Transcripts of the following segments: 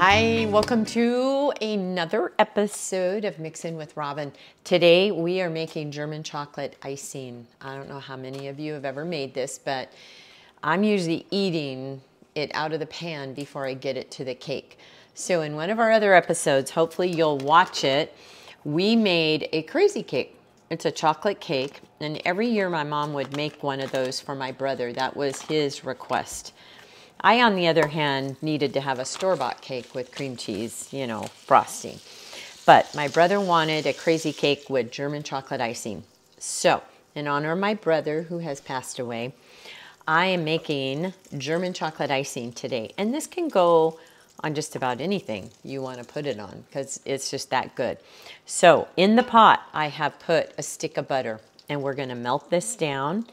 Hi, welcome to another episode of Mixin' with Robin. Today we are making German chocolate icing. I don't know how many of you have ever made this, but I'm usually eating it out of the pan before I get it to the cake. So in one of our other episodes, hopefully you'll watch it, we made a crazy cake. It's a chocolate cake, and every year my mom would make one of those for my brother. That was his request. I, on the other hand, needed to have a store-bought cake with cream cheese, you know, frosting. But my brother wanted a crazy cake with German chocolate icing. So, in honor of my brother who has passed away, I am making German chocolate icing today. And this can go on just about anything you want to put it on because it's just that good. So, in the pot, I have put a stick of butter, and we're going to melt this down.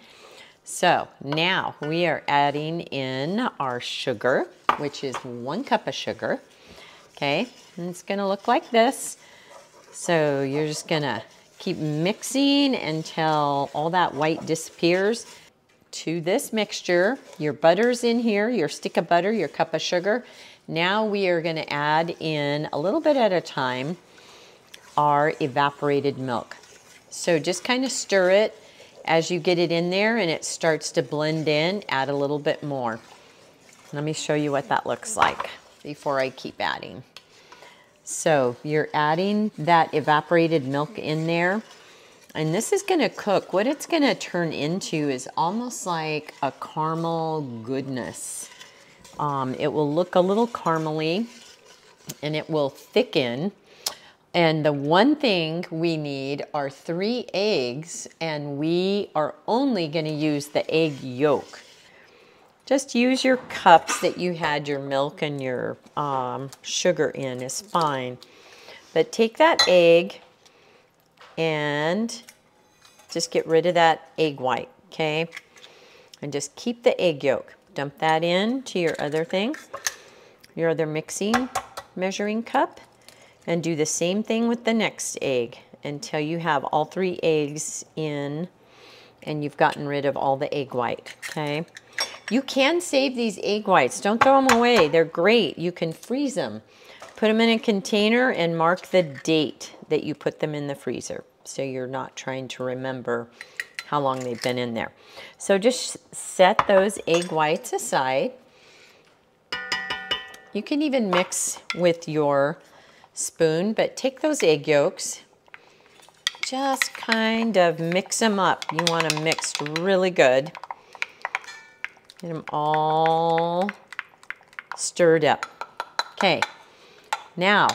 So now we are adding in our sugar, which is 1 cup of sugar. Okay, and it's going to look like this. So you're just going to keep mixing until all that white disappears. To this mixture, your butter's in here, your stick of butter, your cup of sugar. Now we are going to add in, a little bit at a time, our evaporated milk. So just kind of stir it. As you get it in there and it starts to blend in, add a little bit more. Let me show you what that looks like before I keep adding. So you're adding that evaporated milk in there, and this is going to cook. What it's going to turn into is almost like a caramel goodness. It will look a little caramely, and it will thicken. And the one thing we need are 3 eggs, and we are only going to use the egg yolk. Just use your cups that you had your milk and your sugar in is fine. But take that egg and just get rid of that egg white, okay? And just keep the egg yolk. Dump that in to your other thing, your other measuring cup. And do the same thing with the next egg until you have all 3 eggs in and you've gotten rid of all the egg white, okay? You can save these egg whites. Don't throw them away. They're great. You can freeze them. Put them in a container and mark the date that you put them in the freezer so you're not trying to remember how long they've been in there. So just set those egg whites aside. You can even mix with your spoon, but take those egg yolks, just kind of mix them up. You want them mixed really good. Get them all stirred up. Okay, now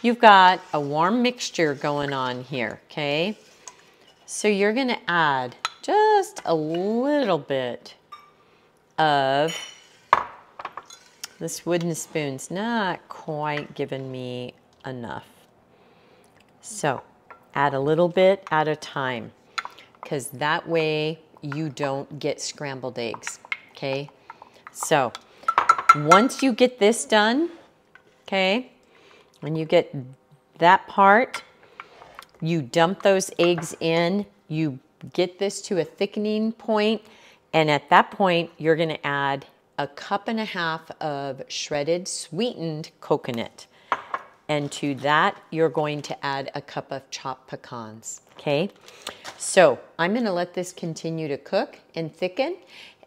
you've got a warm mixture going on here, okay? So you're gonna add just a little bit of this wooden spoon's not quite giving me enough. So add a little bit at a time, because that way you don't get scrambled eggs, okay? So once you get this done, okay, when you get that part, you dump those eggs in, you get this to a thickening point, and at that point you're gonna add 1.5 cups of shredded sweetened coconut. And to that, you're going to add 1 cup of chopped pecans, okay? So I'm gonna let this continue to cook and thicken.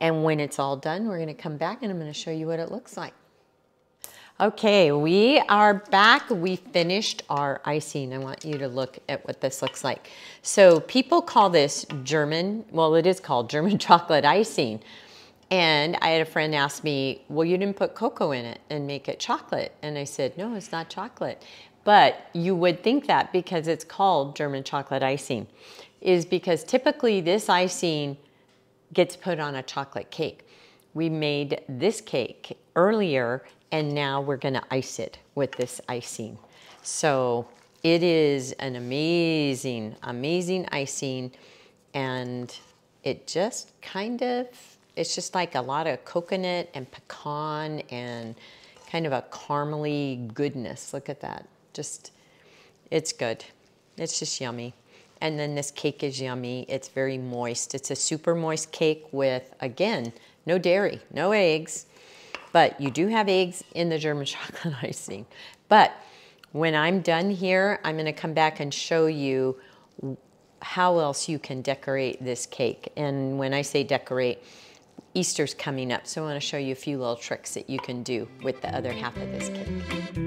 And when it's all done, we're gonna come back and I'm gonna show you what it looks like. Okay, we are back. We finished our icing. I want you to look at what this looks like. So people call this German, well, it is called German chocolate icing. And I had a friend ask me, well, you didn't put cocoa in it and make it chocolate. And I said, no, it's not chocolate. But you would think that because it's called German chocolate icing, is because typically this icing gets put on a chocolate cake. We made this cake earlier, and now we're gonna ice it with this icing. So it is an amazing, amazing icing, and it just kind of, it's just like a lot of coconut and pecan and kind of a caramely goodness. Look at that. Just, it's good. It's just yummy. And then this cake is yummy. It's very moist. It's a super moist cake with, again, no dairy, no eggs. But you do have eggs in the German chocolate icing. But when I'm done here, I'm going to come back and show you how else you can decorate this cake. And when I say decorate, Easter's coming up, so I want to show you a few little tricks that you can do with the other half of this cake.